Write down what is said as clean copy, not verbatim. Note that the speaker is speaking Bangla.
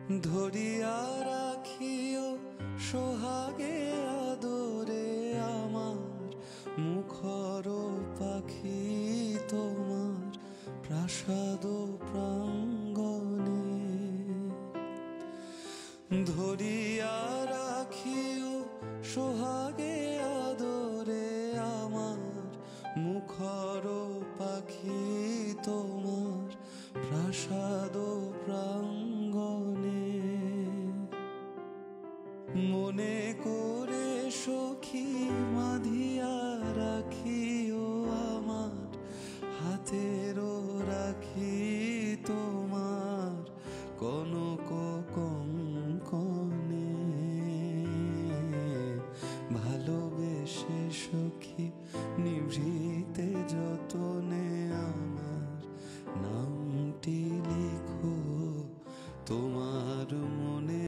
ধরিয়া রাখিও সোহাগে আদরে আমার মুখর পাখি তোমার প্রাসাদ প্রাঙ্গণে। ধরিয়া রাখিও সোহাগে আদরে আমার মুখর পাখি তোমার প্রাসাদ প্রাঙ্গণে। মনে করে সখী বাঁধিয়া রাখিও আমার হাতের রাখি তোমার কনক কঙ্কণে। ভালোবেসে সখী নিভৃতে যতনে আমার নামটি লিখো তোমার মনে।